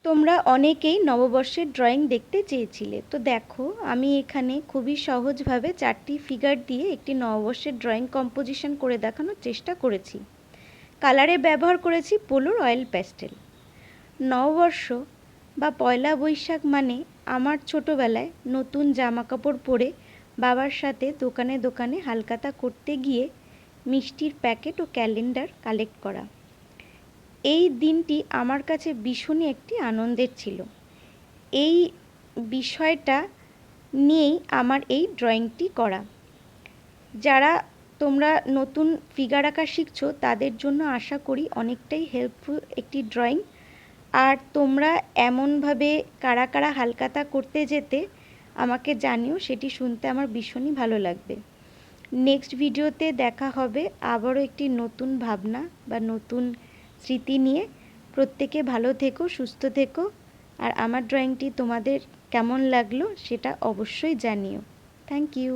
তোমরা অনেকেই নববর্ষের ড্রয়িং দেখতে চেয়েছিলে, তো দেখো আমি এখানে খুবই সহজভাবে 4টি ফিগার দিয়ে একটি নববর্ষের ড্রয়িং কম্পোজিশন করে দেখানোর চেষ্টা করেছি। কালারে ব্যবহার করেছি পোলোর অয়েল প্যাস্টেল। নববর্ষ বা পয়লা বৈশাখ মানে আমার ছোটোবেলায় নতুন জামা কাপড় পরে বাবার সাথে দোকানে দোকানে হালখাতা করতে গিয়ে মিষ্টির প্যাকেট ও ক্যালেন্ডার কালেক্ট করা। এই দিনটি আমার কাছে ভীষণই একটি আনন্দের ছিল। এই বিষয়টা নিয়েই আমার এই ড্রয়িংটি করা। যারা তোমরা নতুন ফিগার আঁকা শিখছো তাদের জন্য আশা করি অনেকটাই হেল্পফুল একটি ড্রয়িং। আর তোমরা এমনভাবে কারা কারা হালখাতা করতে যেতে আমাকে জানিও, সেটি শুনতে আমার ভীষণই ভালো লাগবে। নেক্সট ভিডিওতে দেখা হবে আবারও একটি নতুন ভাবনা বা নতুন স্মৃতি নিয়ে। প্রত্যেকে ভালো থেকো, সুস্থ থেকো, আর আমার ড্রয়িংটি তোমাদের কেমন লাগলো সেটা অবশ্যই জানিও। Thank you.